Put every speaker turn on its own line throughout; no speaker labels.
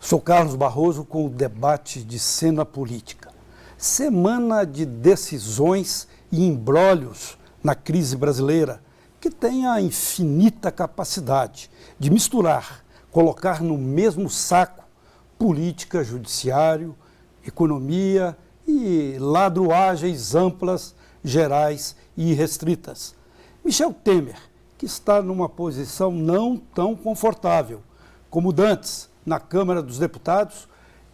Sou Carlos Barroso com o debate de cena política. Semana de decisões e imbrólios na crise brasileira, que tem a infinita capacidade de misturar, colocar no mesmo saco política, judiciário, economia e ladruagens amplas, gerais e restritas. Michel Temer, que está numa posição não tão confortável como dantes na Câmara dos Deputados,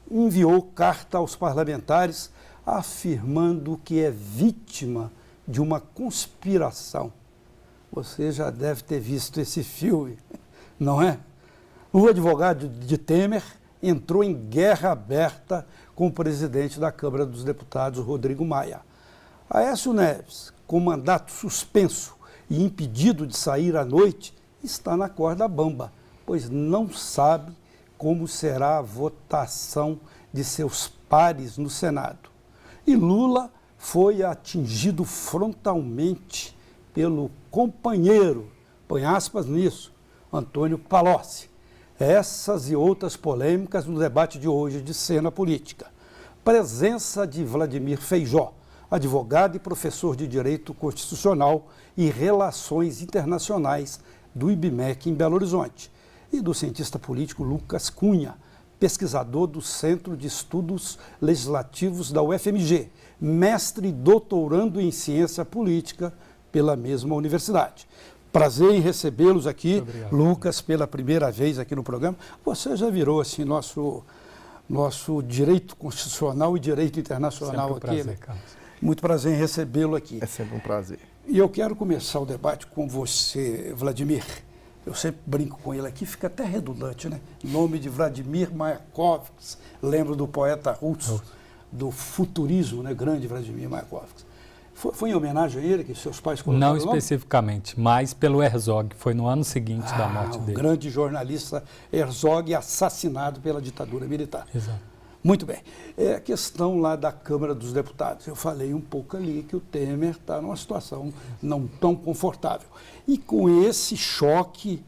enviou carta aos parlamentares afirmando que é vítima de uma conspiração. Você já deve ter visto esse filme, não é? O advogado de Temer entrou em guerra aberta com o presidente da Câmara dos Deputados, Rodrigo Maia. Aécio Neves, com mandato suspenso e impedido de sair à noite, está na corda bamba, pois não sabe como será a votação de seus pares no Senado. E Lula foi atingido frontalmente pelo companheiro, põe aspas nisso, Antônio Palocci. Essas e outras polêmicas no debate de hoje de cena política. Presença de Vladimir Feijó, advogado e professor de Direito Constitucional e Relações Internacionais do IBMEC em Belo Horizonte, e do cientista político Lucas Cunha, pesquisador do Centro de Estudos Legislativos da UFMG, mestre e doutorando em Ciência Política pela mesma universidade. Prazer em recebê-los aqui.
Obrigado.
Lucas, pela primeira vez aqui no programa. Você já virou assim nosso direito constitucional e direito internacional
sempre um
aqui.
Prazer,
né?
Carlos.
Muito prazer em recebê-lo aqui.
É sempre um prazer.
E eu quero começar o debate com você, Vladimir. Eu sempre brinco com ele aqui, fica até redundante, né? Nome de Vladimir Mayakovsky, lembro do poeta russo, do futurismo, né? Grande Vladimir Mayakovsky. Foi em homenagem a ele que seus pais colocaram
Não especificamente, mas pelo Herzog, foi no ano seguinte da morte dele.
O grande jornalista Herzog, assassinado pela ditadura militar.
Exato.
Muito bem. É a questão lá da Câmara dos Deputados. Eu falei um pouco ali que o Temer está numa situação não tão confortável. E com esse choque,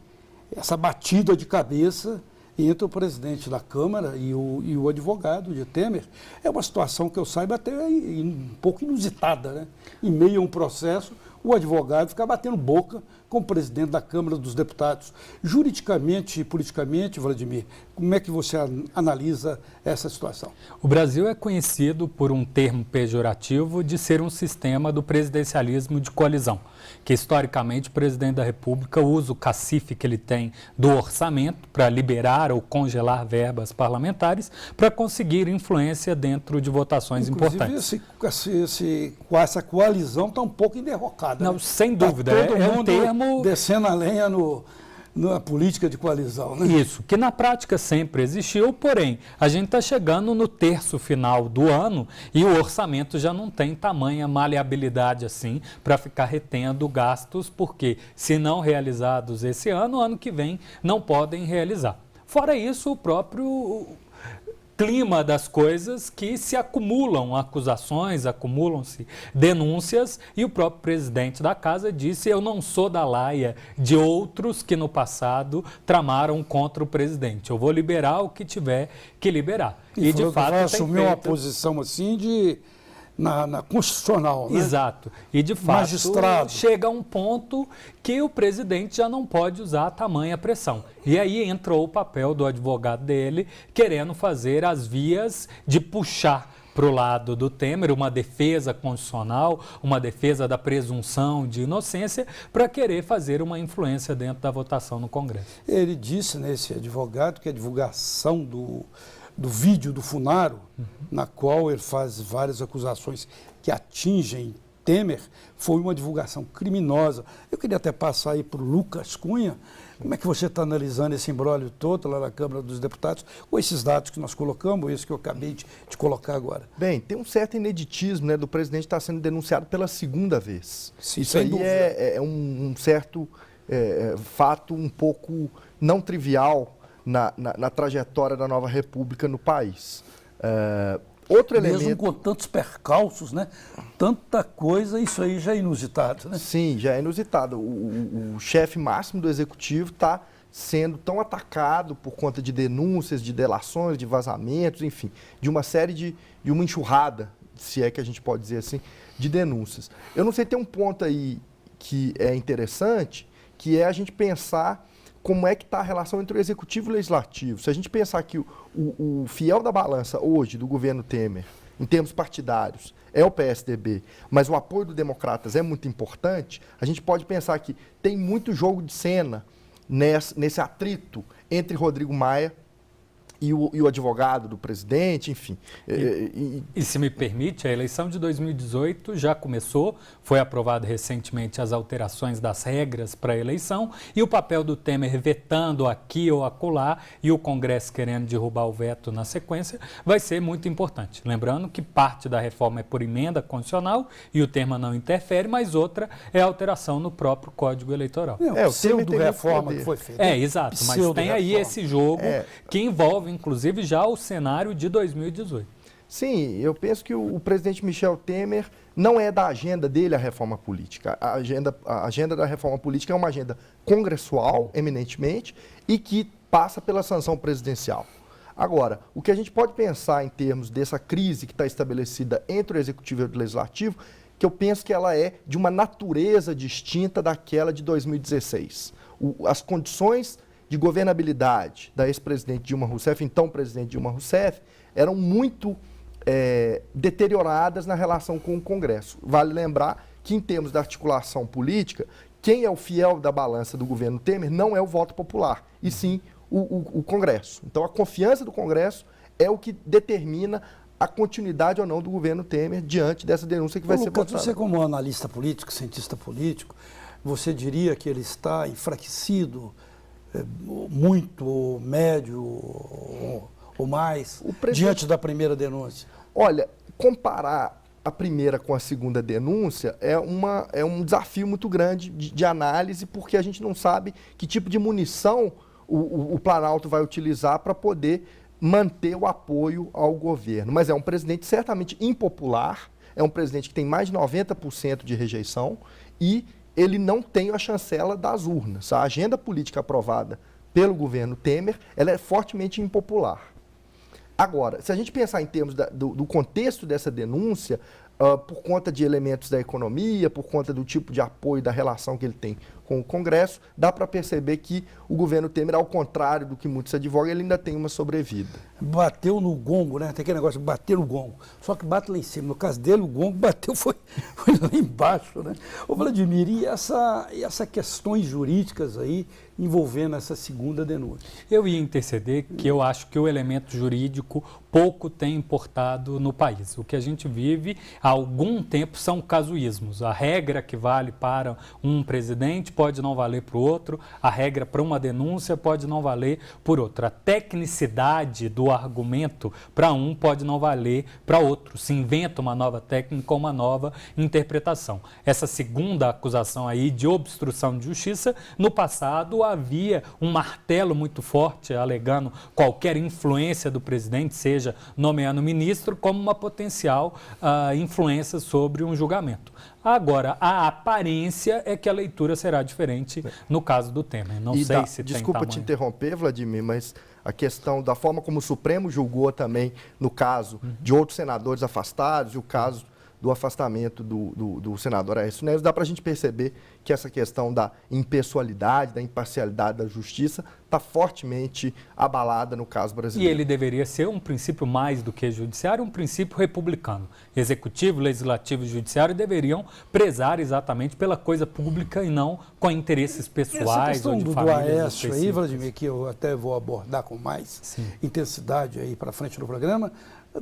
essa batida de cabeça entre o presidente da Câmara e o advogado de Temer, é uma situação que eu saiba até um pouco inusitada, né? Em meio a um processo, o advogado fica batendo boca com o presidente da Câmara dos Deputados. Juridicamente e politicamente, Vladimir, como é que você analisa essa situação?
O Brasil é conhecido por um termo pejorativo de ser um sistema do presidencialismo de coalizão, que historicamente o presidente da República usa o cacife que ele tem do orçamento para liberar ou congelar verbas parlamentares para conseguir influência dentro de votações importantes.
Essa coalizão está um pouco enderrocada.
Não,
né?
sem dúvida,
todo
é um
mundo
termo
descendo a lenha na política de coalizão. Né?
Isso, que na prática sempre existiu, porém, a gente está chegando no terço final do ano e o orçamento já não tem tamanha maleabilidade assim para ficar retendo gastos, porque se não realizados esse ano, ano que vem não podem realizar. Fora isso, o próprio clima das coisas que se acumulam acusações, acumulam-se denúncias e o próprio presidente da casa disse: eu não sou da laia de outros que no passado tramaram contra o presidente, eu vou liberar o que tiver que liberar.
E
de fato
assumiu uma posição assim na constitucional, né?
Exato. E, de fato,
magistrado.
Chega a um ponto que o presidente já não pode usar tamanha pressão. E aí entrou o papel do advogado dele, querendo fazer as vias de puxar para o lado do Temer uma defesa constitucional, uma defesa da presunção de inocência, para querer fazer uma influência dentro da votação no Congresso.
Ele disse, nesse advogado, que a divulgação do vídeo do Funaro, na qual ele faz várias acusações que atingem Temer, foi uma divulgação criminosa. Eu queria até passar aí para o Lucas Cunha. Como é que você está analisando esse imbróglio todo lá na Câmara dos Deputados, com esses dados que nós colocamos, isso que eu acabei de colocar agora?
Bem, tem um certo ineditismo, né, do presidente estar sendo denunciado pela segunda vez.
Sim,
isso
sem
aí
dúvida.
é um certo fato um pouco não trivial na trajetória da nova república no país. Outro
Mesmo
elemento...
com tantos percalços, né? Tanta coisa, isso aí já é inusitado, né?
Sim, já é inusitado. O chefe máximo do executivo está sendo tão atacado por conta de denúncias, de delações, de vazamentos, enfim, de uma série de uma enxurrada, se é que a gente pode dizer assim, de denúncias. Eu não sei, tem um ponto aí que é interessante, que é a gente pensar como é que está a relação entre o executivo e o legislativo. Se a gente pensar que o fiel da balança hoje do governo Temer, em termos partidários, é o PSDB, mas o apoio do Democratas é muito importante, a gente pode pensar que tem muito jogo de cena nesse atrito entre Rodrigo Maia e o advogado do presidente, enfim.
E se me permite, a eleição de 2018 já começou, foi aprovado recentemente as alterações das regras para a eleição e o papel do Temer vetando aqui ou acolá e o Congresso querendo derrubar o veto na sequência vai ser muito importante. Lembrando que parte da reforma é por emenda constitucional e o tema não interfere, mas outra é a alteração no próprio Código Eleitoral.
O pseudo-reforma que foi feita.
Exato, mas tem aí esse jogo que envolve inclusive já o cenário de 2018.
Sim, eu penso que o presidente Michel Temer não é da agenda dele a reforma política. A agenda da reforma política é uma agenda congressual, eminentemente, e que passa pela sanção presidencial. Agora, o que a gente pode pensar em termos dessa crise que está estabelecida entre o Executivo e o Legislativo, que eu penso que ela é de uma natureza distinta daquela de 2016. As condições de governabilidade da ex-presidente Dilma Rousseff, então presidente Dilma Rousseff, eram muito deterioradas na relação com o Congresso. Vale lembrar que, em termos da articulação política, quem é o fiel da balança do governo Temer não é o voto popular, e sim o Congresso. Então, a confiança do Congresso é o que determina a continuidade ou não do governo Temer diante dessa denúncia que vai ser botada.
Você, como analista político, cientista político, você diria que ele está enfraquecido, muito, médio ou mais, diante da primeira denúncia?
Olha, comparar a primeira com a segunda denúncia é um desafio muito grande de análise, porque a gente não sabe que tipo de munição o Planalto vai utilizar para poder manter o apoio ao governo. Mas é um presidente certamente impopular, é um presidente que tem mais de 90% de rejeição e ele não tem a chancela das urnas. A agenda política aprovada pelo governo Temer, ela é fortemente impopular. Agora, se a gente pensar em termos do contexto dessa denúncia, por conta de elementos da economia, por conta do tipo de apoio, da relação que ele tem com o Congresso, dá para perceber que o governo Temer, ao contrário do que muitos advogam, ele ainda tem uma sobrevida.
Bateu no gongo, né? Tem aquele negócio de bater no gongo. Só que bate lá em cima. No caso dele, o gongo bateu, foi lá embaixo, né? Ô Vladimir, e essas questões jurídicas aí envolvendo essa segunda denúncia?
Eu ia interceder que eu acho que o elemento jurídico pouco tem importado no país. O que a gente vive há algum tempo são casuísmos. A regra que vale para um presidente pode não valer para o outro, a regra para uma denúncia pode não valer por outro. A tecnicidade do argumento para um pode não valer para outro. Se inventa uma nova técnica ou uma nova interpretação. Essa segunda acusação aí de obstrução de justiça, no passado havia um martelo muito forte alegando qualquer influência do presidente, seja nomeando ministro, como uma potencial influência sobre um julgamento. Agora, a aparência é que a leitura será diferente no caso do Temer. Não sei se tem
Desculpa
tamanho.
Te interromper, Vladimir, mas a questão da forma como o Supremo julgou também no caso de outros senadores afastados e o caso do afastamento do senador Aécio Neves, dá para a gente perceber que essa questão da impessoalidade, da imparcialidade da justiça está fortemente abalada no caso brasileiro.
E ele deveria ser um princípio mais do que judiciário, um princípio republicano. Executivo, legislativo e judiciário deveriam prezar exatamente pela coisa pública e não com interesses pessoais ou de famílias
do Aécio
específicas.
aí, Vladimir, que eu até vou abordar com mais intensidade aí para frente no programa,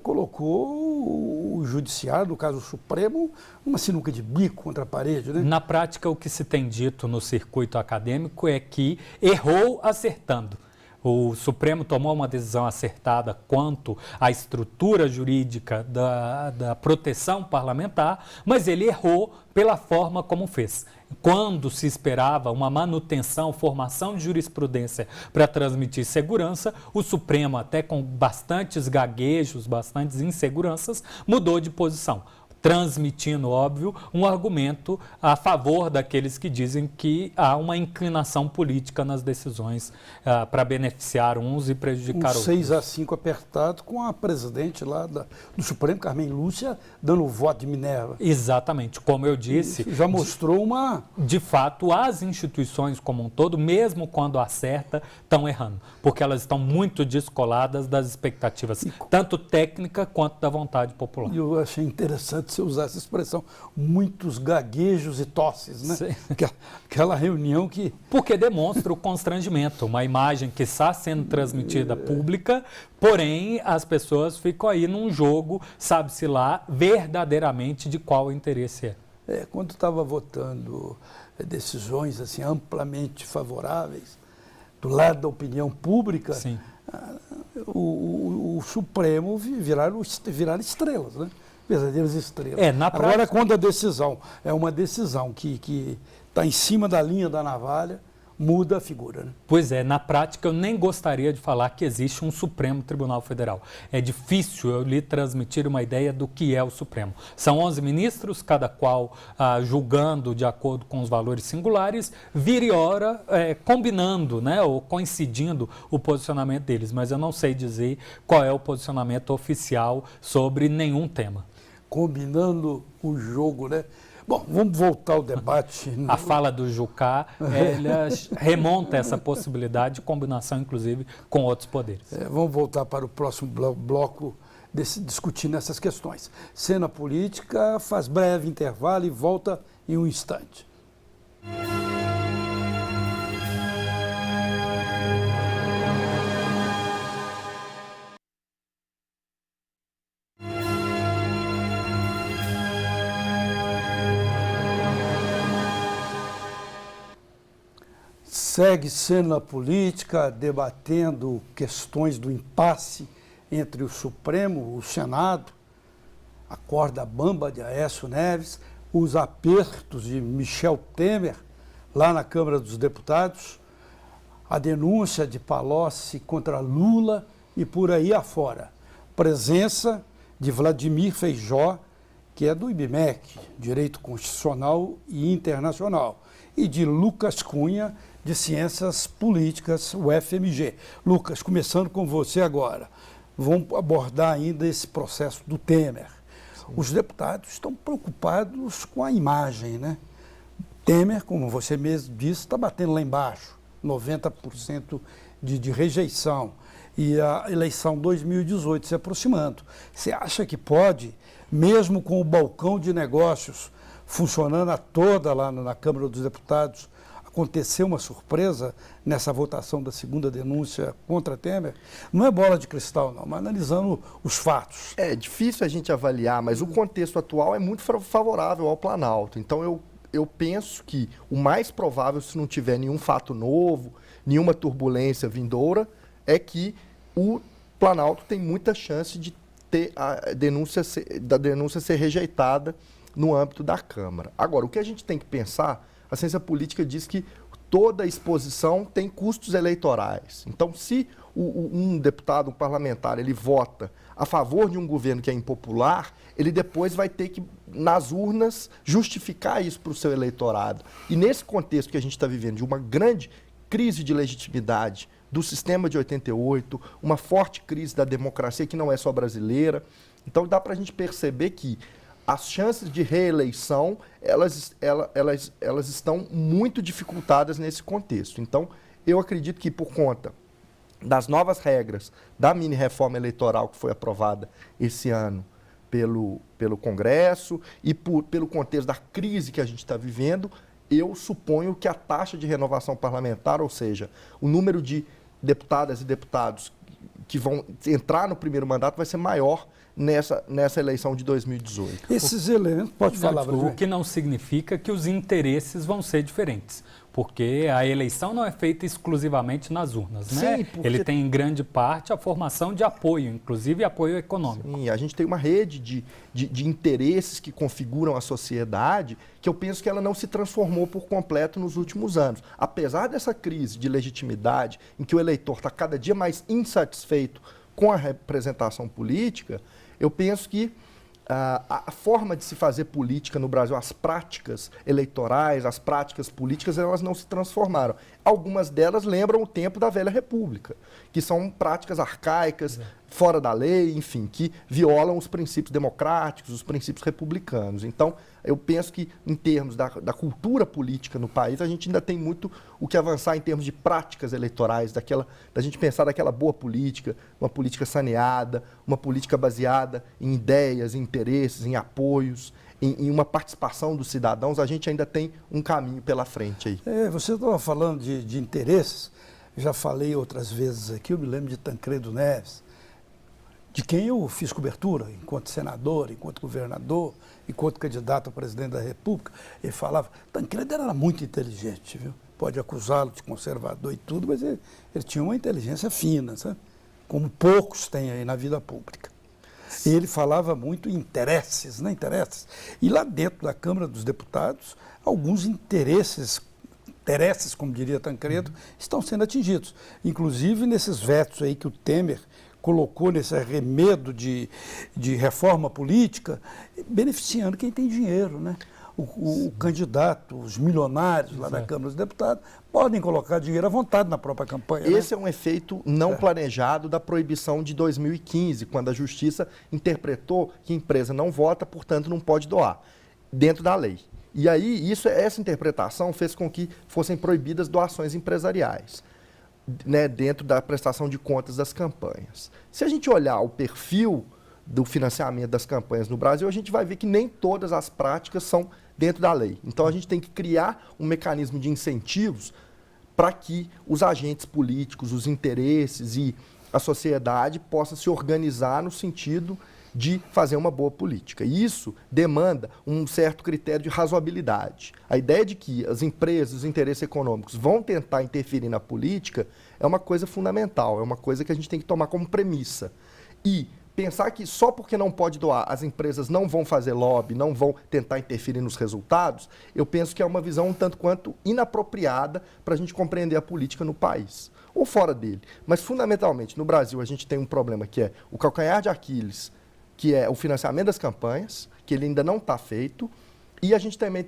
colocou o judiciário, no caso o Supremo, uma sinuca de bico contra a parede, né?
Na prática, o que se tem dito no circuito acadêmico é que errou acertando. O Supremo tomou uma decisão acertada quanto à estrutura jurídica da proteção parlamentar, mas ele errou pela forma como fez. Quando se esperava uma manutenção, formação de jurisprudência para transmitir segurança, o Supremo, até com bastantes gaguejos, bastantes inseguranças, mudou de posição. transmitindo, óbvio, um argumento a favor daqueles que dizem que há uma inclinação política nas decisões para beneficiar uns e prejudicar outros.
6-5 apertado com a presidente lá do Supremo, Carmen Lúcia, dando o voto de Minerva.
Exatamente, como eu disse.
Isso já mostrou uma...
De fato, as instituições como um todo, mesmo quando acerta, estão errando, porque elas estão muito descoladas das expectativas, tanto técnica quanto da vontade popular.
E eu achei interessante você usar essa expressão, muitos gaguejos e tosses, né? Aquela reunião que...
Porque demonstra o constrangimento, uma imagem que está sendo transmitida pública, porém as pessoas ficam aí num jogo, sabe-se lá, verdadeiramente de qual interesse é.
Quando estava votando decisões assim, amplamente favoráveis, do lado da opinião pública,
Sim.
O Supremo viraram estrelas, né? Verdadeiras estrelas.
Agora,
quando a decisão é uma decisão que está em cima da linha da navalha, muda a figura, né?
Pois é, na prática eu nem gostaria de falar que existe um Supremo Tribunal Federal. É difícil eu lhe transmitir uma ideia do que é o Supremo. São 11 ministros, cada qual julgando de acordo com os valores singulares, vira e ora combinando, né, ou coincidindo o posicionamento deles, mas eu não sei dizer qual é o posicionamento oficial sobre nenhum tema.
Combinando o jogo, né? Bom, vamos voltar ao debate.
A fala do Jucá remonta essa possibilidade de combinação, inclusive, com outros poderes.
Vamos voltar para o próximo bloco discutindo essas questões. Cena política, faz breve intervalo e volta em um instante. Segue cena política, debatendo questões do impasse entre o Supremo, o Senado, a corda bamba de Aécio Neves, os apertos de Michel Temer, lá na Câmara dos Deputados, a denúncia de Palocci contra Lula e por aí afora. Presença de Vladimir Feijó, que é do IBMEC, Direito Constitucional e Internacional, e de Lucas Cunha, de Ciências Políticas, o FMG. Lucas, começando com você agora. Vamos abordar ainda esse processo do Temer. Sim. Os deputados estão preocupados com a imagem, né? Temer, como você mesmo disse, está batendo lá embaixo, 90% de rejeição. E a eleição 2018 se aproximando. Você acha que pode, mesmo com o balcão de negócios funcionando a toda lá na Câmara dos Deputados, acontecer uma surpresa nessa votação da segunda denúncia contra Temer? Não é bola de cristal, não, mas analisando os fatos.
É difícil a gente avaliar, mas o contexto atual é muito favorável ao Planalto. Então, eu penso que o mais provável, se não tiver nenhum fato novo, nenhuma turbulência vindoura, é que o Planalto tem muita chance de ter da denúncia ser rejeitada no âmbito da Câmara. Agora, o que a gente tem que pensar, a ciência política diz que toda exposição tem custos eleitorais. Então, se um deputado, um parlamentar, ele vota a favor de um governo que é impopular, ele depois vai ter que, nas urnas, justificar isso para o seu eleitorado. E nesse contexto que a gente está vivendo, de uma grande crise de legitimidade do sistema de 88, uma forte crise da democracia que não é só brasileira, então dá para a gente perceber que as chances de reeleição, elas estão muito dificultadas nesse contexto. Então, eu acredito que por conta das novas regras da mini-reforma eleitoral que foi aprovada esse ano pelo Congresso e pelo contexto da crise que a gente está vivendo, eu suponho que a taxa de renovação parlamentar, ou seja, o número de deputadas e deputados que vão entrar no primeiro mandato vai ser maior nessa eleição de 2018.
Esses elementos, pode falar,
o que não significa que os interesses vão ser diferentes, porque a eleição não é feita exclusivamente nas urnas, né?
Sim, porque...
Ele tem em grande parte a formação de apoio, inclusive apoio econômico.
Sim, a gente tem uma rede de interesses que configuram a sociedade que eu penso que ela não se transformou por completo nos últimos anos. Apesar dessa crise de legitimidade, em que o eleitor está cada dia mais insatisfeito com a representação política, eu penso que a forma de se fazer política no Brasil, as práticas eleitorais, as práticas políticas, elas não se transformaram. Algumas delas lembram o tempo da Velha República, que são práticas arcaicas, fora da lei, enfim, que violam os princípios democráticos, os princípios republicanos. Então, eu penso que, em termos da cultura política no país, a gente ainda tem muito o que avançar em termos de práticas eleitorais, da gente pensar daquela boa política, uma política saneada, uma política baseada em ideias, em interesses, em apoios, em uma participação dos cidadãos. A gente ainda tem um caminho pela frente aí.
Você estava falando de interesses, já falei outras vezes aqui, eu me lembro de Tancredo Neves, de quem eu fiz cobertura, enquanto senador, enquanto governador, enquanto candidato a presidente da República. Ele falava, Tancredo era muito inteligente, viu? Pode acusá-lo de conservador e tudo, mas ele tinha uma inteligência fina, sabe? Como poucos têm aí na vida pública. E ele falava muito em interesses, né? Interesses. E lá dentro da Câmara dos Deputados, alguns interesses, como diria Tancredo, estão sendo atingidos. Inclusive nesses vetos aí que o Temer colocou nesse arremedo de reforma política, beneficiando quem tem dinheiro, né? O candidato, os milionários lá da Câmara dos Deputados, podem colocar dinheiro à vontade na própria campanha.
Esse é um efeito não planejado da proibição de 2015, quando a Justiça interpretou que a empresa não vota, portanto não pode doar, dentro da lei. E aí, essa interpretação fez com que fossem proibidas doações empresariais, né, dentro da prestação de contas das campanhas. Se a gente olhar o perfil do financiamento das campanhas no Brasil, a gente vai ver que nem todas as práticas são dentro da lei. Então, a gente tem que criar um mecanismo de incentivos para que os agentes políticos, os interesses e a sociedade possam se organizar no sentido de fazer uma boa política. E isso demanda um certo critério de razoabilidade. A ideia de que as empresas, os interesses econômicos vão tentar interferir na política é uma coisa fundamental, é uma coisa que a gente tem que tomar como premissa. E pensar que só porque não pode doar, as empresas não vão fazer lobby, não vão tentar interferir nos resultados, eu penso que é uma visão um tanto quanto inapropriada para a gente compreender a política no país, ou fora dele. Mas, fundamentalmente, no Brasil, a gente tem um problema que é o calcanhar de Aquiles, que é o financiamento das campanhas, que ele ainda não está feito, e a gente também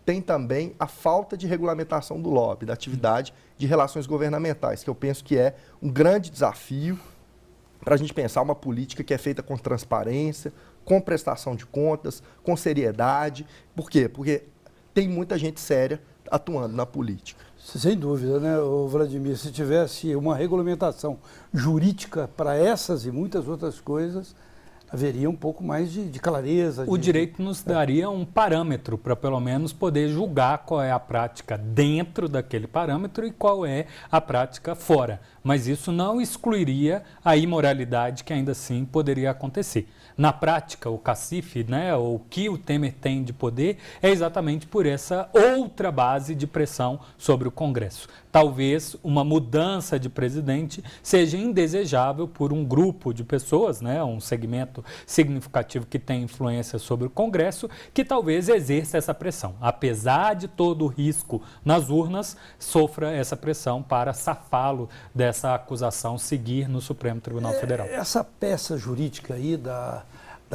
tem também a falta de regulamentação do lobby, da atividade de relações governamentais, que eu penso que é um grande desafio para a gente pensar uma política que é feita com transparência, com prestação de contas, com seriedade. Por quê? Porque tem muita gente séria atuando na política.
Sem dúvida, né, Vladimir? Se tivesse uma regulamentação jurídica para essas e muitas outras coisas, haveria um pouco mais de clareza.
O direito nos daria um parâmetro para, pelo menos, poder julgar qual é a prática dentro daquele parâmetro e qual é a prática fora. Mas isso não excluiria a imoralidade que ainda assim poderia acontecer. Na prática, o cacife, né, o que o Temer tem de poder, é exatamente por essa outra base de pressão sobre o Congresso. Talvez uma mudança de presidente seja indesejável por um grupo de pessoas, né, um segmento significativo que tem influência sobre o Congresso, que talvez exerça essa pressão. Apesar de todo o risco nas urnas, sofra essa pressão para safá-lo dessa acusação seguir no Supremo Tribunal Federal.
Essa peça jurídica aí da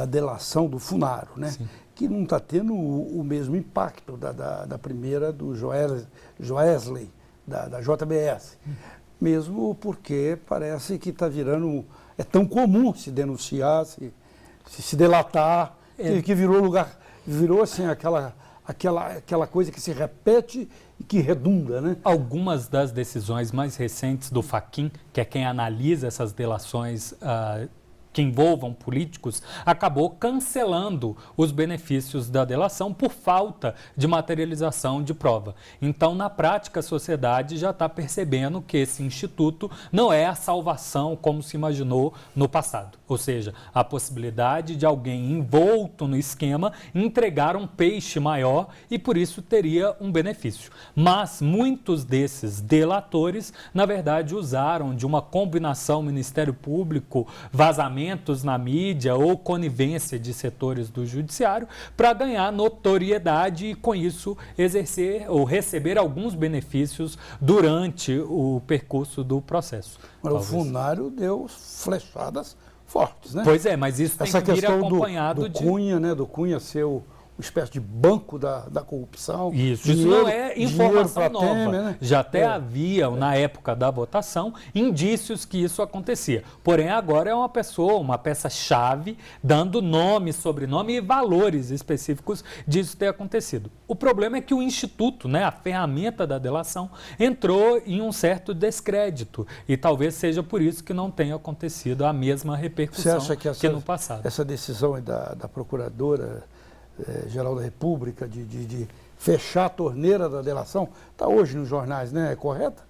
delação do Funaro, né? Sim. Que não está tendo o mesmo impacto da primeira do Joesley, da JBS. Mesmo porque parece que está virando... É tão comum se denunciar, se delatar, que virou assim aquela coisa que se repete e que redunda, né?
Algumas das decisões mais recentes do Fachin, que é quem analisa essas delações que envolvam políticos, acabou cancelando os benefícios da delação por falta de materialização de prova. Então, na prática, a sociedade já está percebendo que esse instituto não é a salvação como se imaginou no passado. Ou seja, a possibilidade de alguém envolto no esquema entregar um peixe maior e, por isso, teria um benefício. Mas muitos desses delatores, na verdade, usaram de uma combinação Ministério Público, vazamento na mídia ou conivência de setores do judiciário para ganhar notoriedade e, com isso, exercer ou receber alguns benefícios durante o percurso do processo.
Mas o Funaro deu flechadas fortes, né?
Pois é, mas isso tem
Essa
que vir
questão
acompanhado
do Cunha, né? Do Cunha ser uma espécie de banco da corrupção.
Isso não é informação nova.
Temer, né?
Já até havia, na época da votação, indícios que isso acontecia. Porém, agora é uma pessoa, uma peça-chave, dando nome, sobrenome e valores específicos disso ter acontecido. O problema é que o Instituto, né, a ferramenta da delação, entrou em um certo descrédito. E talvez seja por isso que não tenha acontecido a mesma repercussão que no passado.
Essa decisão aí da Procuradora Geral da República de fechar a torneira da delação está hoje nos jornais, né? É correta?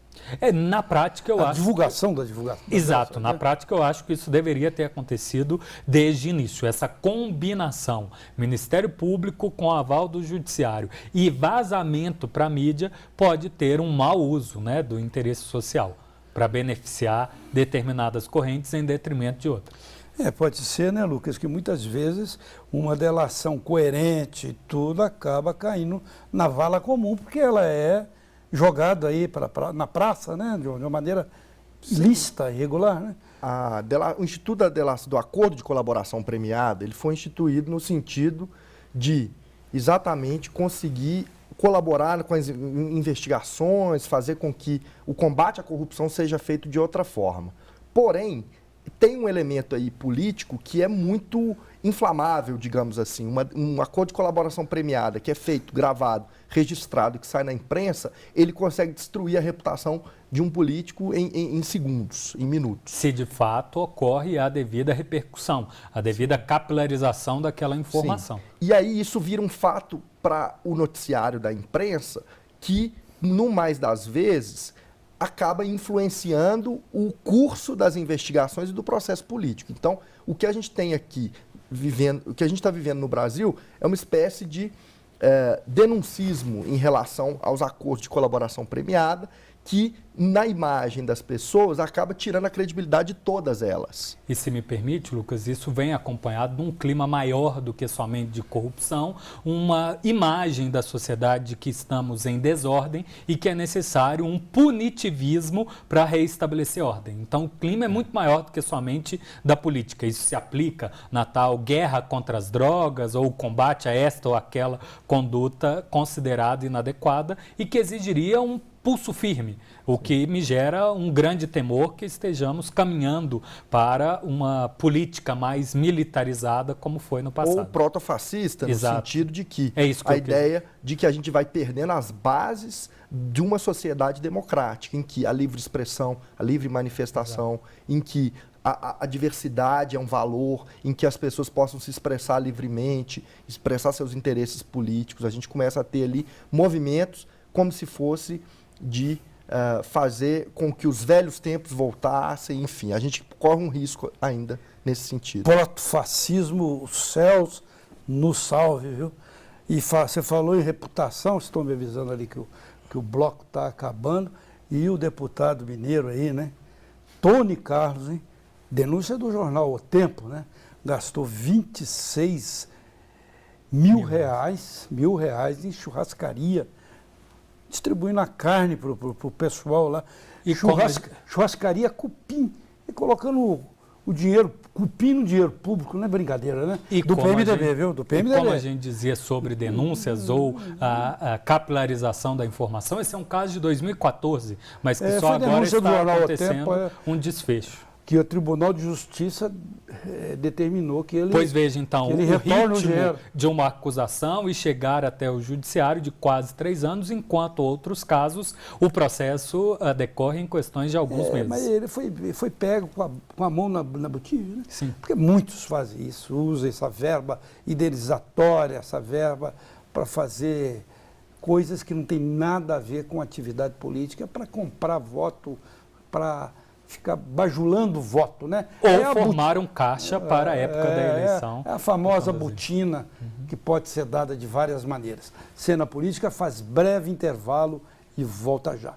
Na prática, eu acho...
A divulgação da divulgação.
Exato. Na prática, eu acho que isso deveria ter acontecido desde o início. Essa combinação, Ministério Público com aval do Judiciário e vazamento para a mídia pode ter um mau uso, né, do interesse social para beneficiar determinadas correntes em detrimento de outras.
Pode ser, né, Lucas, que muitas vezes uma delação coerente e tudo acaba caindo na vala comum, porque ela é jogada aí na praça, né, de uma maneira lícita, irregular, né?
O Instituto da Delação, do Acordo de Colaboração Premiada, ele foi instituído no sentido de exatamente conseguir colaborar com as investigações, fazer com que o combate à corrupção seja feito de outra forma. Porém, tem um elemento aí político que é muito inflamável, digamos assim. Um acordo de colaboração premiada que é feito, gravado, registrado, que sai na imprensa, ele consegue destruir a reputação de um político em segundos, em minutos.
Se de fato ocorre a devida repercussão, a devida capilarização daquela informação.
Sim. E aí isso vira um fato para o noticiário da imprensa que, no mais das vezes, acaba influenciando o curso das investigações e do processo político. Então, o que a gente tem aqui o que a gente está vivendo no Brasil é uma espécie de denuncismo em relação aos acordos de colaboração premiada, que, na imagem das pessoas, acaba tirando a credibilidade de todas elas.
E se me permite, Lucas, isso vem acompanhado de um clima maior do que somente de corrupção, uma imagem da sociedade de que estamos em desordem e que é necessário um punitivismo para reestabelecer ordem. Então, o clima é muito maior do que somente da política. Isso se aplica na tal guerra contra as drogas ou combate a esta ou aquela conduta considerada inadequada e que exigiria um pulso firme, o que me gera um grande temor que estejamos caminhando para uma política mais militarizada como foi no passado.
Ou protofascista, no sentido de que
a
ideia de que a gente vai perdendo as bases de uma sociedade democrática, em que a livre expressão, a livre manifestação, em que a diversidade é um valor, em que as pessoas possam se expressar livremente, expressar seus interesses políticos. A gente começa a ter ali movimentos como se fosse de fazer com que os velhos tempos voltassem, enfim, a gente corre um risco ainda nesse sentido.
Protofascismo, os céus nos salve, viu? E você falou em reputação, estou me avisando ali que o bloco está acabando, e o deputado mineiro aí, né? Tony Carlos, hein? Denúncia do jornal O Tempo, né? Gastou 26 mil reais em churrascaria, distribuindo a carne para o pessoal lá. E churrascaria Cupim, e colocando o dinheiro, Cupim no dinheiro público, não é brincadeira, né?
E
do PMDB, viu? Do PMDB.
E como a gente dizia sobre denúncias ou a capilarização da informação, esse é um caso de 2014, mas que só agora está acontecendo um desfecho.
Que o Tribunal de Justiça determinou que ele...
Pois veja, então,
o
ritmo de uma acusação e chegar até o judiciário de quase 3 anos, enquanto outros casos, o processo decorre em questões de alguns meses.
Mas ele foi pego com a mão na botija, né?
Sim.
Porque muitos fazem isso, usam essa verba indenizatória, essa verba para fazer coisas que não tem nada a ver com atividade política, para comprar voto, para ficar bajulando o voto, né?
Ou formar um caixa para a época da eleição.
É a famosa botina que pode ser dada de várias maneiras. Cena Política faz breve intervalo e volta já.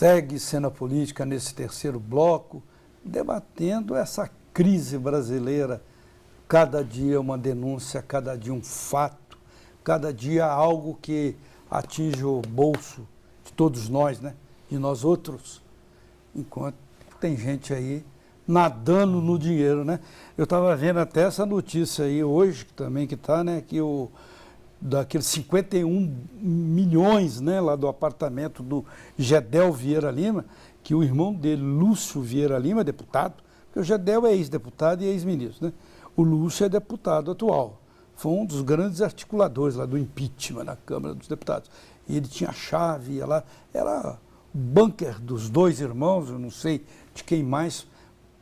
segue Cena Política nesse terceiro bloco, debatendo essa crise brasileira. Cada dia uma denúncia, cada dia um fato, cada dia algo que atinge o bolso de todos nós, né? De nós outros, enquanto tem gente aí nadando no dinheiro, né? Eu estava vendo até essa notícia aí hoje também que está, né? Que daqueles 51 milhões, né? Lá do apartamento do Gedel Vieira Lima, que o irmão dele, Lúcio Vieira Lima, deputado, porque o Gedel é ex-deputado e ex-ministro, né? O Lúcio é deputado atual. Foi um dos grandes articuladores lá do impeachment na Câmara dos Deputados. E ele tinha a chave, ia lá, era o bunker dos dois irmãos, eu não sei de quem mais,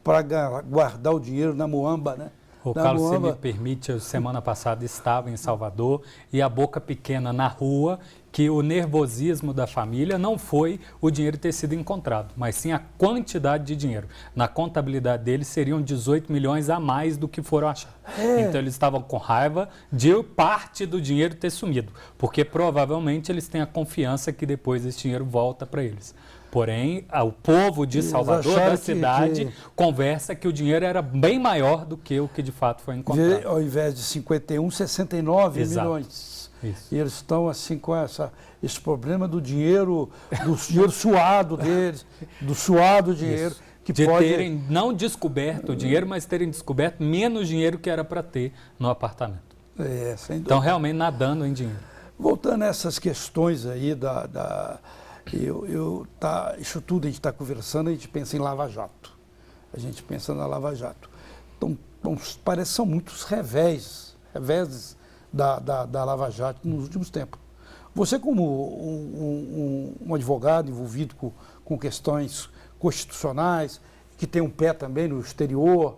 para guardar o dinheiro na Muamba, né?
O Carlos, se me permite, eu, semana passada estava em Salvador e a boca pequena na rua, que o nervosismo da família não foi o dinheiro ter sido encontrado, mas sim a quantidade de dinheiro. Na contabilidade deles seriam 18 milhões a mais do que foram achados. Então eles estavam com raiva de parte do dinheiro ter sumido, porque provavelmente eles têm a confiança que depois esse dinheiro volta para eles. Porém, o povo de Salvador, da cidade, conversa que o dinheiro era bem maior do que o que de fato foi encontrado.
Ao invés de 51, 69
Exato.
milhões.
Isso.
E eles estão assim com esse problema do dinheiro suado deles, do suado dinheiro.
Isso.
Que
de
pode...
terem não descoberto o dinheiro, mas terem descoberto menos dinheiro que era para ter no apartamento.
Sem dúvida.
Então, realmente nadando em dinheiro.
Voltando a essas questões aí isso tudo a gente está conversando, a gente pensa em Lava Jato. A gente pensa na Lava Jato. Então, parece que são muitos reveses da Lava Jato nos últimos tempos. Você, como um advogado envolvido com questões constitucionais, que tem um pé também no exterior,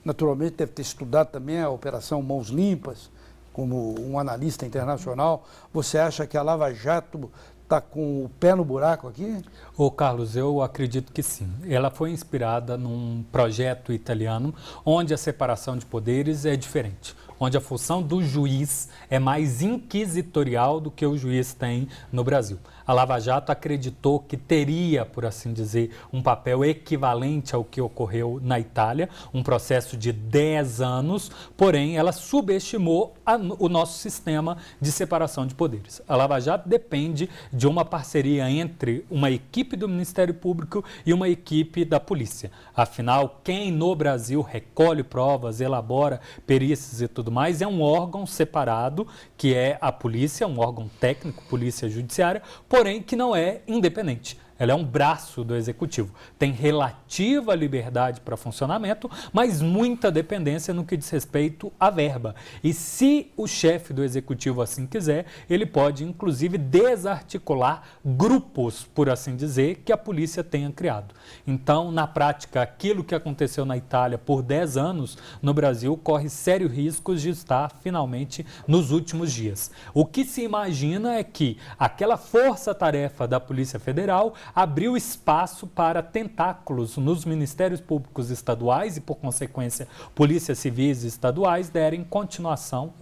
naturalmente deve ter estudado também a Operação Mãos Limpas, como um analista internacional, você acha que a Lava Jato está com o pé no buraco aqui?
Ô Carlos, eu acredito que sim. Ela foi inspirada num projeto italiano onde a separação de poderes é diferente, onde a função do juiz é mais inquisitorial do que o juiz tem no Brasil. A Lava Jato acreditou que teria, por assim dizer, um papel equivalente ao que ocorreu na Itália, um processo de 10 anos, porém ela subestimou o nosso sistema de separação de poderes. A Lava Jato depende de uma parceria entre uma equipe do Ministério Público e uma equipe da polícia. Afinal, quem no Brasil recolhe provas, elabora perícias e tudo mais, é um órgão separado, que é a polícia, um órgão técnico, polícia judiciária, porém que não é independente. Ela é um braço do executivo. Tem relativa liberdade para funcionamento, mas muita dependência no que diz respeito à verba. E se o chefe do executivo assim quiser, ele pode inclusive desarticular grupos, por assim dizer, que a polícia tenha criado. Então, na prática, aquilo que aconteceu na Itália por 10 anos, no Brasil, corre sérios riscos de estar finalmente nos últimos dias. O que se imagina é que aquela força-tarefa da Polícia Federal abriu espaço para tentáculos nos ministérios públicos estaduais e, por consequência, polícias civis estaduais darem continuação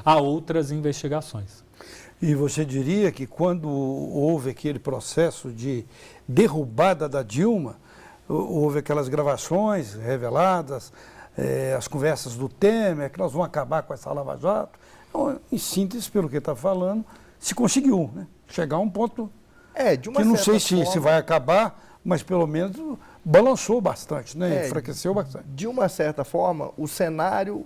a outras investigações.
E você diria que quando houve aquele processo de derrubada da Dilma, houve aquelas gravações reveladas, as conversas do Temer, que nós vamos acabar com essa Lava Jato. Então, em síntese, pelo que está falando, se conseguiu, né? Chegar a um ponto
de uma
que não sei
forma,
se vai acabar, mas pelo menos balançou bastante, né? Enfraqueceu bastante.
De uma certa forma, o cenário,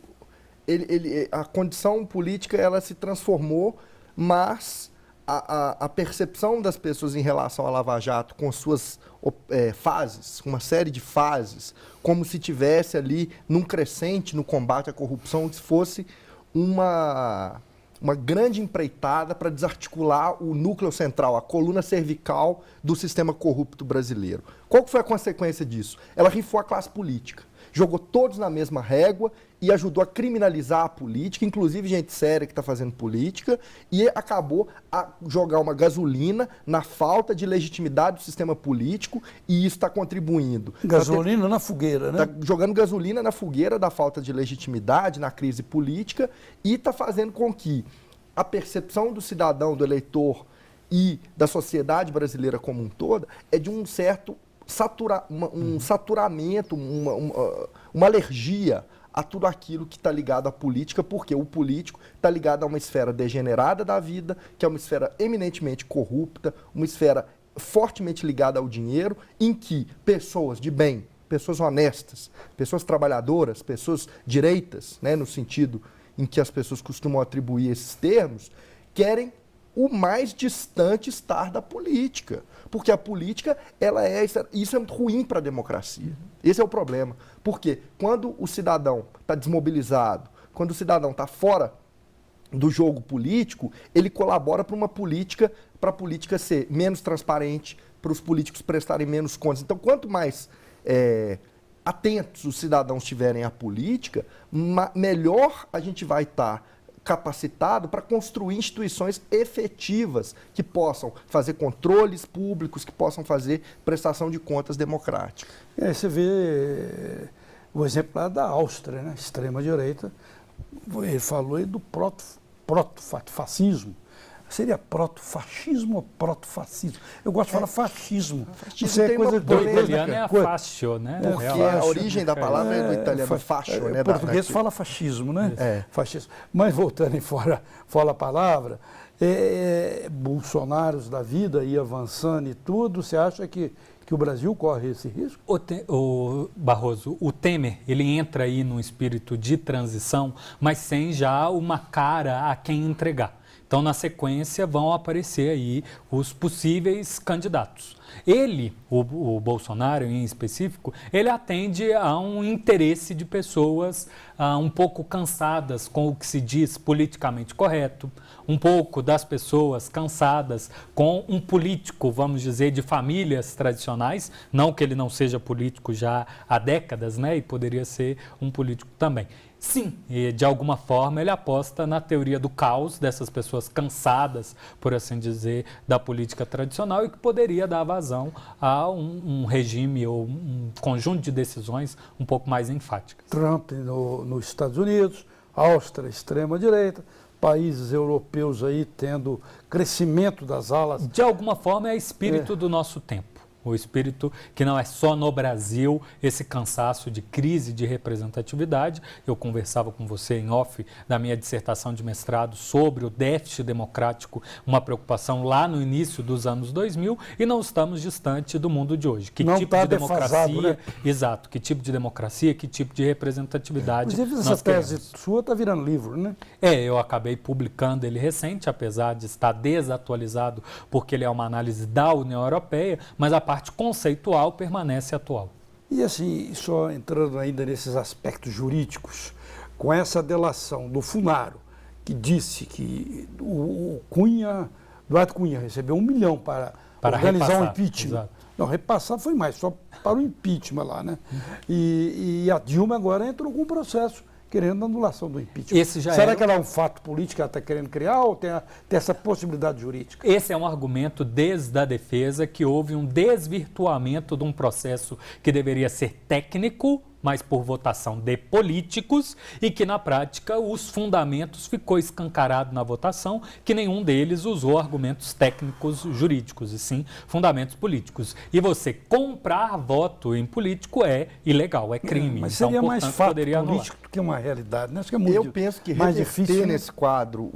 a condição política, ela se transformou, mas a percepção das pessoas em relação à Lava Jato, com suas fases, uma série de fases, como se tivesse ali num crescente no combate à corrupção, que fosse uma grande empreitada para desarticular o núcleo central, a coluna cervical do sistema corrupto brasileiro. Qual que foi a consequência disso? Ela rifou a classe política, jogou todos na mesma régua e ajudou a criminalizar a política, inclusive gente séria que está fazendo política, e acabou a jogar uma gasolina na falta de legitimidade do sistema político, e isso está contribuindo.
Gasolina na fogueira, né?
Está jogando gasolina na fogueira da falta de legitimidade, na crise política, e está fazendo com que a percepção do cidadão, do eleitor, e da sociedade brasileira como um todo é de um certo saturamento, uma alergia a tudo aquilo que está ligado à política, porque o político está ligado a uma esfera degenerada da vida, que é uma esfera eminentemente corrupta, uma esfera fortemente ligada ao dinheiro, em que pessoas de bem, pessoas honestas, pessoas trabalhadoras, pessoas direitas, né, no sentido em que as pessoas costumam atribuir esses termos, querem o mais distante estar da política. Porque a política, isso é muito ruim para a democracia. Esse é o problema. Porque quando o cidadão está desmobilizado, quando o cidadão está fora do jogo político, ele colabora para a política ser menos transparente, para os políticos prestarem menos contas. Então, quanto mais atentos os cidadãos estiverem à política, melhor a gente vai estar capacitado para construir instituições efetivas que possam fazer controles públicos, que possam fazer prestação de contas democrática.
Aí você vê o exemplo lá da Áustria, né? Extrema-direita, ele falou aí do proto-fascismo. Seria proto-fascismo ou proto-fascismo? Eu gosto de falar fascismo.
Isso é coisa
do italiano é a fascio, né?
Porque a origem da palavra é do italiano fascio, né?
O português fala fascismo, né? Fascismo. Mas voltando fora a palavra, Bolsonaros da vida e avançando e tudo, você acha que o Brasil corre esse risco?
O Barroso, o Temer, ele entra aí num espírito de transição, mas sem já uma cara a quem entregar. Então, na sequência, vão aparecer aí os possíveis candidatos. Ele, o Bolsonaro em específico, ele atende a um interesse de pessoas um pouco cansadas com o que se diz politicamente correto, um pouco das pessoas cansadas com um político, vamos dizer, de famílias tradicionais, não que ele não seja político já há décadas, né, e poderia ser um político também. Sim, e de alguma forma ele aposta na teoria do caos dessas pessoas cansadas, por assim dizer, da política tradicional e que poderia dar vazão a um regime ou um conjunto de decisões um pouco mais enfáticas.
Trump nos Estados Unidos, Áustria, extrema-direita, países europeus aí tendo crescimento das alas.
De alguma forma é espírito do nosso tempo. O espírito que não é só no Brasil, esse cansaço de crise de representatividade. Eu conversava com você em off da minha dissertação de mestrado sobre o déficit democrático, uma preocupação lá no início dos anos 2000, e não estamos distante do mundo de hoje. Que
não
tipo de democracia, né? Exato, que tipo de democracia, que tipo de representatividade.
Inclusive, essa tese sua está virando livro, né?
Eu acabei publicando ele recente, apesar de estar desatualizado, porque ele é uma análise da União Europeia, mas a parte conceitual permanece atual.
E assim, só entrando ainda nesses aspectos jurídicos, com essa delação do Funaro, que disse que o Eduardo Cunha recebeu 1 milhão para organizar
repassar,
um impeachment.
Exato.
Não, repassar foi mais, só para o impeachment lá, né? E a Dilma agora entrou com um processo querendo a anulação do impeachment. Será que ela é um fato político que ela está querendo criar ou tem essa possibilidade jurídica?
Esse é um argumento desde a defesa que houve um desvirtuamento de um processo que deveria ser técnico, mas por votação de políticos, e que na prática os fundamentos ficou escancarado na votação, que nenhum deles usou argumentos técnicos jurídicos, e sim fundamentos políticos. E você comprar voto em político é ilegal, é crime.
Mas seria mais fato político do que uma realidade, né? Acho que é muito
Eu penso que
mais
reverter
difícil
nesse quadro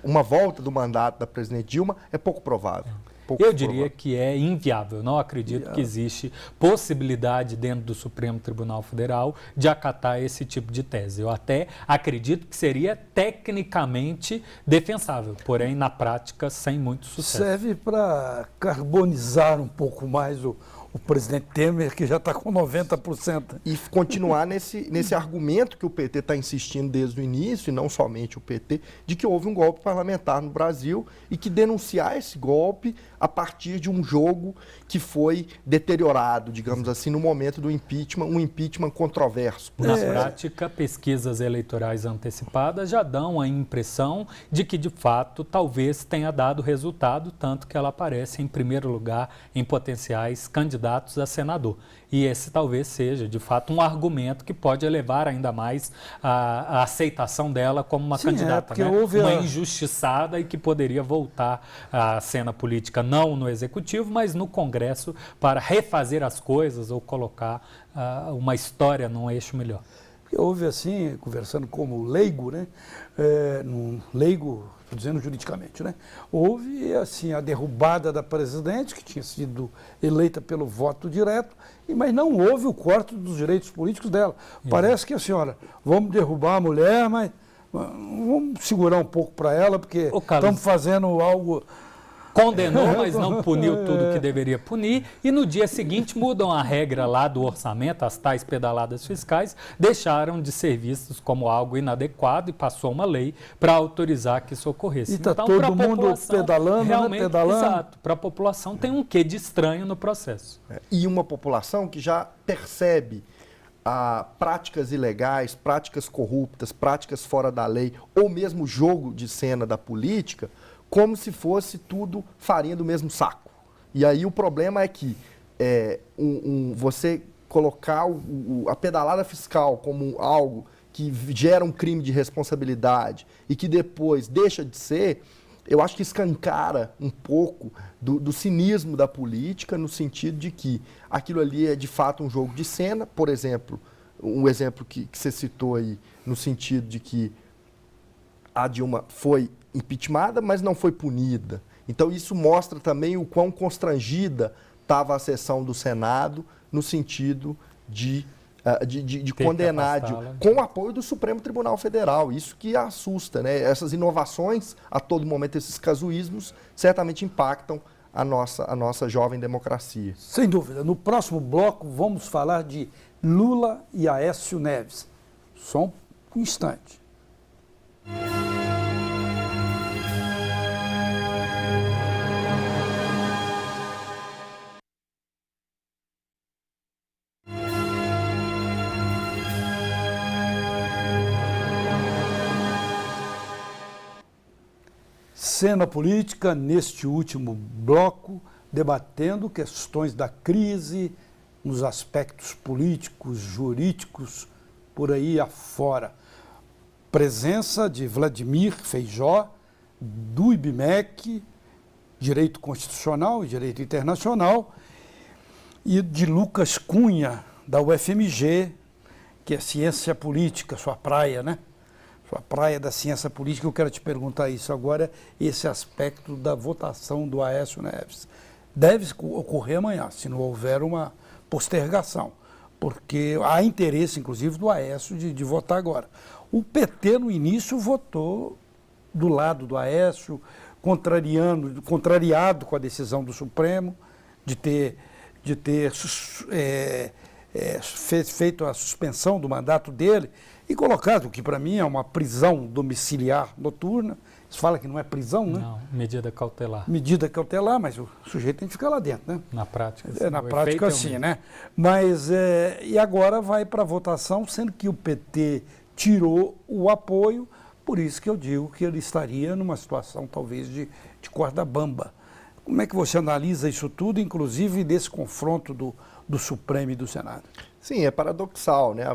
uma volta do mandato da presidente Dilma é pouco provável.
Eu diria que é inviável. Não acredito que existe possibilidade dentro do Supremo Tribunal Federal de acatar esse tipo de tese. Eu até acredito que seria tecnicamente defensável, porém, na prática, sem muito sucesso.
Serve para carbonizar um pouco mais o presidente Temer, que já está com 90%.
E continuar nesse argumento que o PT está insistindo desde o início, e não somente o PT, de que houve um golpe parlamentar no Brasil e que denunciar esse golpe a partir de um jogo que foi deteriorado, digamos assim, no momento do impeachment, um impeachment controverso.
Na prática, pesquisas eleitorais antecipadas já dão a impressão de que, de fato, talvez tenha dado resultado, tanto que ela aparece em primeiro lugar em potenciais candidatos candidatos a senador. E esse talvez seja, de fato, um argumento que pode elevar ainda mais a aceitação dela como uma candidata, né? Uma injustiçada e que poderia voltar à cena política, não no Executivo, mas no Congresso, para refazer as coisas ou colocar uma história num eixo melhor.
Houve assim, conversando como leigo, né? Leigo, estou dizendo juridicamente, né? Houve assim a derrubada da presidente, que tinha sido eleita pelo voto direto, mas não houve o corte dos direitos políticos dela. Parece que assim, olha, vamos derrubar a mulher, mas vamos segurar um pouco para ela, porque estamos fazendo algo...
Condenou, mas não puniu tudo que deveria punir. E no dia seguinte mudam a regra lá do orçamento, as tais pedaladas fiscais, deixaram de ser vistos como algo inadequado e passou uma lei para autorizar que isso ocorresse.
E está então, todo mundo pedalando,
realmente,
né? Pedalando.
Exato. Para a população tem um quê de estranho no processo.
E uma população que já percebe práticas ilegais, práticas corruptas, práticas fora da lei, ou mesmo jogo de cena da política, como se fosse tudo farinha do mesmo saco. E aí o problema é que você colocar a pedalada fiscal como algo que gera um crime de responsabilidade e que depois deixa de ser, eu acho que escancara um pouco do cinismo da política, no sentido de que aquilo ali é de fato um jogo de cena. Por exemplo, um exemplo que você citou aí, no sentido de que a Dilma foi impeachmentada, mas não foi punida. Então isso mostra também o quão constrangida estava a sessão do Senado no sentido de condenar, com o apoio do Supremo Tribunal Federal. Isso que assusta, né? Essas inovações, a todo momento, esses casuísmos, certamente impactam a nossa jovem democracia.
Sem dúvida. No próximo bloco, vamos falar de Lula e Aécio Neves. Só um instante. Cena política, neste último bloco, debatendo questões da crise nos aspectos políticos, jurídicos, por aí afora. Presença de Vladimir Feijó, do IBMEC, Direito Constitucional e Direito Internacional, e de Lucas Cunha, da UFMG, que é Ciência Política, sua praia, né? Sua praia da ciência política. Eu quero te perguntar isso agora, esse aspecto da votação do Aécio Neves. Deve ocorrer amanhã, se não houver uma postergação, porque há interesse, inclusive, do Aécio de votar agora. O PT, no início, votou do lado do Aécio, contrariado com a decisão do Supremo de ter feito a suspensão do mandato dele e colocado, o que para mim é uma prisão domiciliar noturna. Você fala que não é prisão, né?
Não, medida cautelar.
Medida cautelar, mas o sujeito tem que ficar lá dentro, né?
Na prática, sim.
Na prática, sim, né? Mas, e agora vai para a votação, sendo que o PT tirou o apoio, por isso que eu digo que ele estaria numa situação talvez de corda bamba. Como é que você analisa isso tudo, inclusive desse confronto do Supremo e do Senado?
Sim, é paradoxal, né?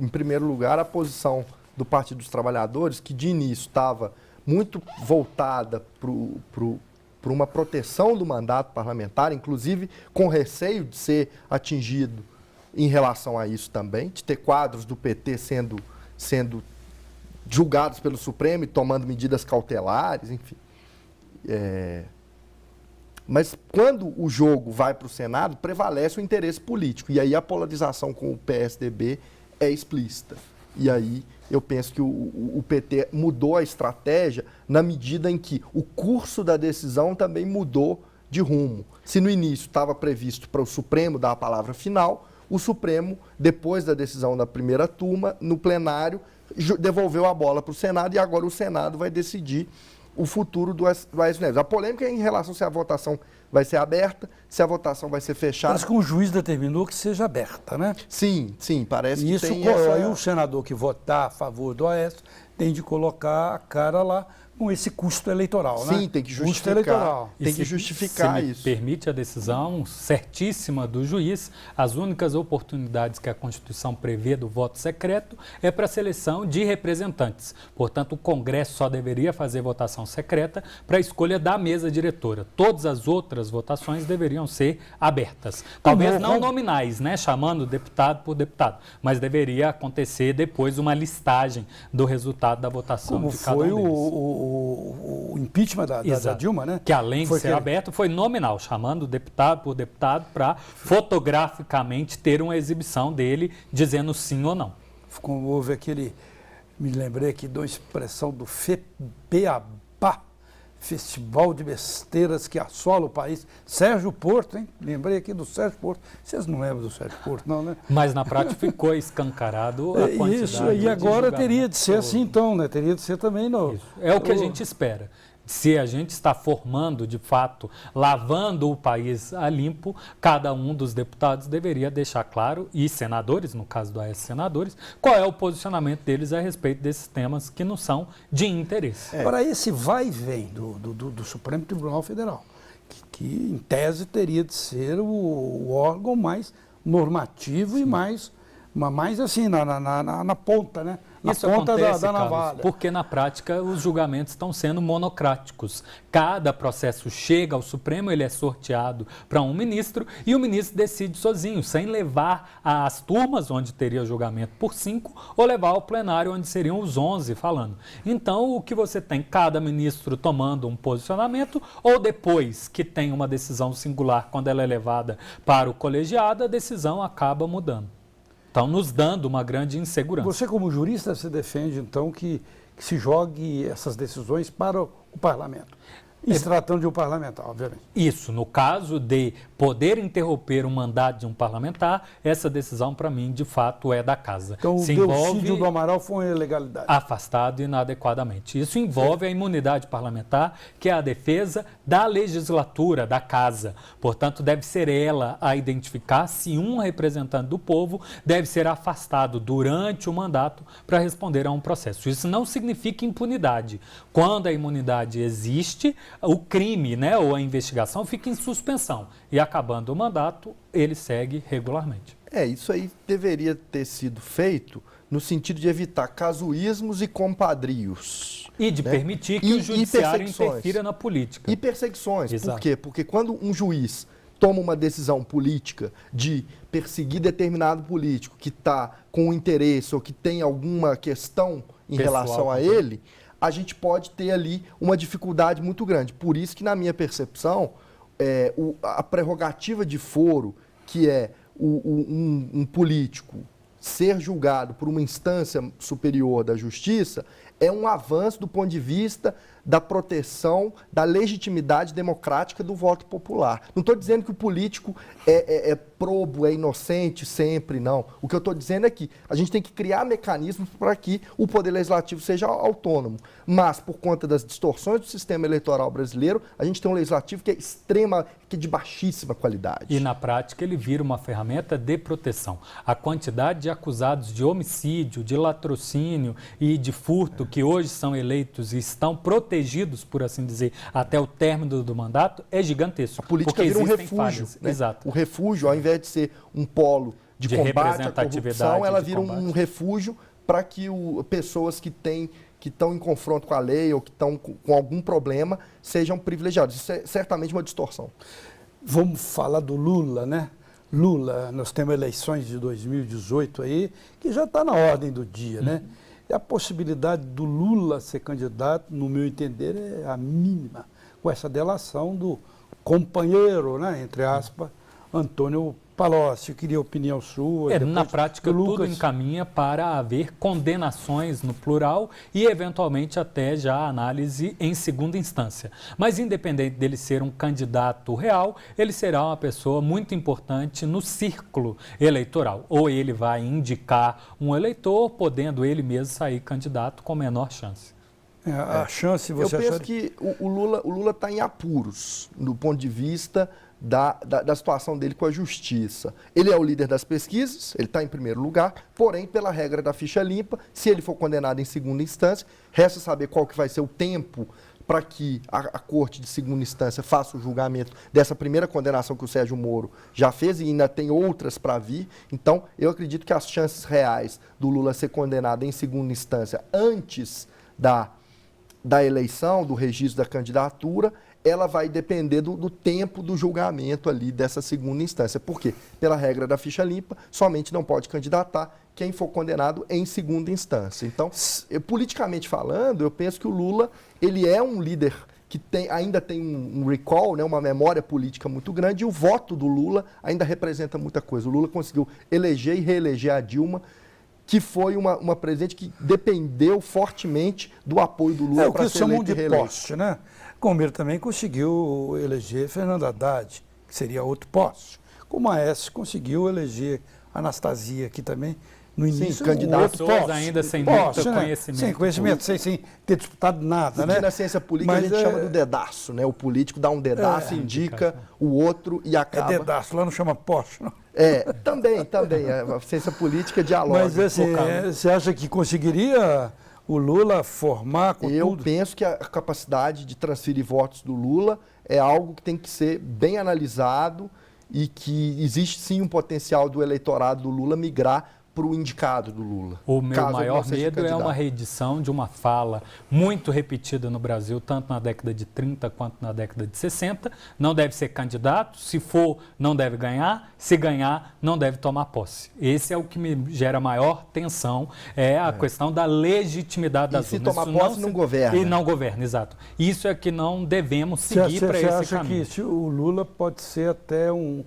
Em primeiro lugar, a posição do Partido dos Trabalhadores, que de início estava muito voltada para uma proteção do mandato parlamentar, inclusive com receio de ser atingido em relação a isso também, de ter quadros do PT sendo julgados pelo Supremo e tomando medidas cautelares, enfim. Mas quando o jogo vai para o Senado, prevalece o interesse político. E aí a polarização com o PSDB é explícita. E aí eu penso que o PT mudou a estratégia na medida em que o curso da decisão também mudou de rumo. Se no início estava previsto para o Supremo dar a palavra final, o Supremo, depois da decisão da primeira turma, no plenário, devolveu a bola para o Senado e agora o Senado vai decidir o futuro do Aécio Neves. A polêmica é em relação se a votação vai ser aberta, se a votação vai ser fechada.
Parece que o juiz determinou que seja aberta, né?
Sim, parece
isso,
que tem
aí o senador que votar a favor do Aécio tem de colocar a cara lá com esse custo eleitoral, né?
Sim, tem que
Custo
justificar.
eleitoral.
Tem que justificar
se me
isso.
permite a decisão certíssima do juiz, as únicas oportunidades que a Constituição prevê do voto secreto é para a seleção de representantes. Portanto, o Congresso só deveria fazer votação secreta para a escolha da mesa diretora. Todas as outras votações deveriam ser abertas. Talvez não nominais, né, chamando deputado por deputado, mas deveria acontecer depois uma listagem do resultado da votação
Como
de cada
foi
um deles.
o impeachment da Dilma, né?
Que além de
Foi
ser aberto, foi nominal, chamando deputado por deputado para fotograficamente ter uma exibição dele dizendo sim ou não.
Como houve aquele, me lembrei aqui de uma expressão do FEPEABA, Festival de Besteiras que assola o país. Sérgio Porto, hein? Lembrei aqui do Sérgio Porto. Vocês não lembram do Sérgio Porto, não, né?
Mas na prática ficou escancarado a quantidade.
Isso, e agora teria de ser assim então, né? Teria de ser também no...
Isso. É o que a gente espera. Se a gente está formando, de fato, lavando o país a limpo, cada um dos deputados deveria deixar claro, e senadores, no caso do AS Senadores, qual é o posicionamento deles a respeito desses temas que não são de interesse.
Agora, esse vai e vem do Supremo Tribunal Federal, que em tese teria de ser o órgão mais normativo e mais assim, na ponta, né? Na
Isso
ponta
acontece,
da
Carlos,
navalha.
porque na prática os julgamentos estão sendo monocráticos. Cada processo chega ao Supremo, ele é sorteado para um ministro e o ministro decide sozinho, sem levar às turmas, onde teria julgamento por 5, ou levar ao plenário, onde seriam os 11 falando. Então, o que você tem, cada ministro tomando um posicionamento, ou depois que tem uma decisão singular, quando ela é levada para o colegiado, a decisão acaba mudando. Estão nos dando uma grande insegurança.
Você, como jurista, se defende, então, que se jogue essas decisões para o parlamento. E se tratando de um parlamentar, obviamente.
Isso, no caso de poder interromper o mandato de um parlamentar, essa decisão, para mim, de fato, é da casa.
Então, o Delcídio do Amaral foi uma ilegalidade.
Afastado inadequadamente. Isso envolve a imunidade parlamentar, que é a defesa da legislatura, da casa. Portanto, deve ser ela a identificar se um representante do povo deve ser afastado durante o mandato para responder a um processo. Isso não significa impunidade. Quando a imunidade existe, o crime, né, ou a investigação fica em suspensão. E acabando o mandato, ele segue regularmente.
Isso aí deveria ter sido feito no sentido de evitar casuísmos e compadrios.
E de permitir que o judiciário interfira na política.
E perseguições.
Exato.
Por quê? Porque quando um juiz toma uma decisão política de perseguir determinado político que está com interesse ou que tem alguma questão em relação a ele, a gente pode ter ali uma dificuldade muito grande. Por isso que, na minha percepção, a prerrogativa de foro, que é um político ser julgado por uma instância superior da justiça, é um avanço do ponto de vista da proteção da legitimidade democrática do voto popular. Não estou dizendo que o político é probo, é inocente sempre, não. O que eu estou dizendo é que a gente tem que criar mecanismos para que o Poder Legislativo seja autônomo. Mas, por conta das distorções do sistema eleitoral brasileiro, a gente tem um legislativo que é de baixíssima qualidade.
E, na prática, ele vira uma ferramenta de proteção. A quantidade de acusados de homicídio, de latrocínio e de furto que hoje são eleitos e estão protegidos, por assim dizer, até o término do mandato, é gigantesco.
A política vira um refúgio. Né?
Exato.
O refúgio, ao invés de ser um polo de combate à corrupção, ela vira um refúgio para que pessoas que estão em confronto com a lei ou que estão com algum problema sejam privilegiados. Isso é certamente uma distorção.
Vamos falar do Lula, né? Lula, nós temos eleições de 2018 aí, que já está na ordem do dia, né? E a possibilidade do Lula ser candidato, no meu entender, é a mínima, com essa delação do companheiro, né, entre aspas, Antônio Palocci. Eu queria a opinião sua.
Na prática, tudo encaminha para haver condenações no plural e, eventualmente, até já a análise em segunda instância. Mas, independente dele ser um candidato real, ele será uma pessoa muito importante no círculo eleitoral. Ou ele vai indicar um eleitor, podendo ele mesmo sair candidato com menor chance.
A chance, você
Eu penso que o Lula está em apuros, do ponto de vista da situação dele com a justiça. Ele é o líder das pesquisas, ele está em primeiro lugar, porém, pela regra da ficha limpa, se ele for condenado em segunda instância, resta saber qual que vai ser o tempo para que a corte de segunda instância faça o julgamento dessa primeira condenação que o Sérgio Moro já fez e ainda tem outras para vir. Então, eu acredito que as chances reais do Lula ser condenado em segunda instância antes da eleição, do registro da candidatura, ela vai depender do tempo do julgamento ali dessa segunda instância. Por quê? Pela regra da ficha limpa, somente não pode candidatar quem for condenado em segunda instância. Então, politicamente falando, eu penso que o Lula ele é um líder que ainda tem um recall, né, uma memória política muito grande, e o voto do Lula ainda representa muita coisa. O Lula conseguiu eleger e reeleger a Dilma, que foi uma presidente que dependeu fortemente do apoio do Lula para ser eleito e reeleito.
É o que chamam de poste, né? Como ele também conseguiu eleger Fernando Haddad, que seria outro poste. Como a Aécio conseguiu eleger Anastasia aqui também, no início,
candidato
poste. Ainda sem muito conhecimento.
Sem conhecimento, sem ter disputado nada, né?
Porque na ciência política a gente chama do dedaço, né? O político dá um dedaço, indica o outro e acaba...
É dedaço, lá não chama poste, não.
Também. A ciência política dialoga.
Mas assim, você acha que conseguiria o Lula formar com tudo?
Eu penso que a capacidade de transferir votos do Lula é algo que tem que ser bem analisado e que existe sim um potencial do eleitorado do Lula migrar para o indicado do Lula.
O meu maior medo é uma reedição de uma fala muito repetida no Brasil, tanto na década de 30 quanto na década de 60. Não deve ser candidato, se for, não deve ganhar, se ganhar, não deve tomar posse. Esse é o que me gera maior tensão, a questão da legitimidade das urnas.
E se tomar posse, não governa.
E não governa, exato. Isso é que não devemos seguir para esse caminho.
Você acha que o Lula pode ser até um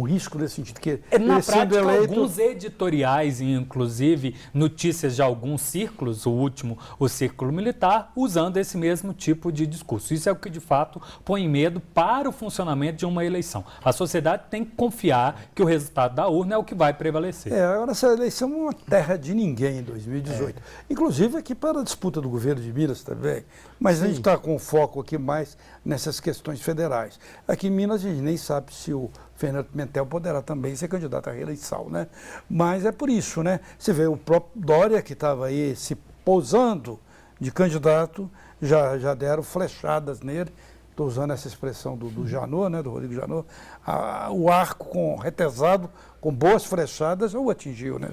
risco nesse sentido? Que
na prática, alguns editoriais, inclusive notícias de alguns círculos, o último, o círculo militar, usando esse mesmo tipo de discurso. Isso é o que, de fato, põe medo para o funcionamento de uma eleição. A sociedade tem que confiar que o resultado da urna é o que vai prevalecer.
Agora, essa eleição é uma terra de ninguém em 2018. Inclusive aqui para a disputa do governo de Minas também. Mas a gente está com foco aqui mais nessas questões federais. Aqui em Minas a gente nem sabe se o Fernando Pimentel poderá também ser candidato à reeleição, né? Mas é por isso, né? Você vê o próprio Dória, que estava aí se posando de candidato, já deram flechadas nele. Estou usando essa expressão do Janot, né? Do Rodrigo Janot. O arco retesado, com boas flechadas, o atingiu, né?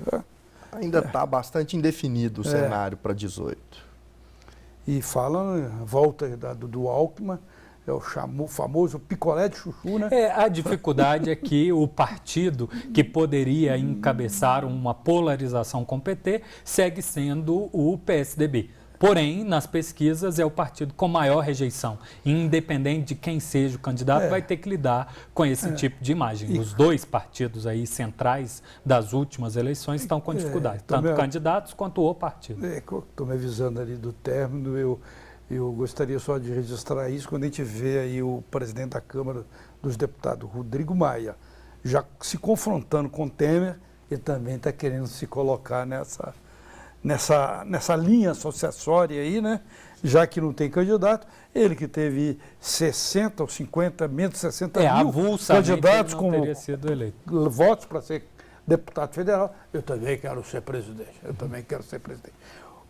Ainda está bastante indefinido o cenário para 18.
E falam, volta do Alckmin, é o famoso picolé de chuchu, né?
A dificuldade é que o partido que poderia encabeçar uma polarização com o PT segue sendo o PSDB. Porém, nas pesquisas, é o partido com maior rejeição. Independente de quem seja o candidato, vai ter que lidar com esse tipo de imagem. Os dois partidos aí centrais das últimas eleições estão com dificuldade, tanto candidatos quanto o partido.
Estou me avisando ali do término, eu gostaria só de registrar isso quando a gente vê aí o presidente da Câmara dos Deputados, Rodrigo Maia, já se confrontando com Temer, ele também está querendo se colocar nessa linha associatória aí, né? Já que não tem candidato, ele que teve 60 ou 50, menos de 60 mil candidatos com votos para ser deputado federal, eu também quero ser presidente,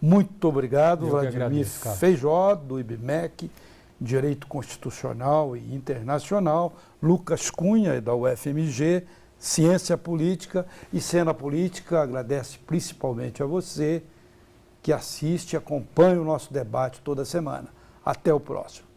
Muito obrigado, Vladimir Feijó, do IBMEC, Direito Constitucional e Internacional, Lucas Cunha, da UFMG, Ciência Política e Cena Política. Agradece principalmente a você que assiste e acompanha o nosso debate toda semana. Até o próximo.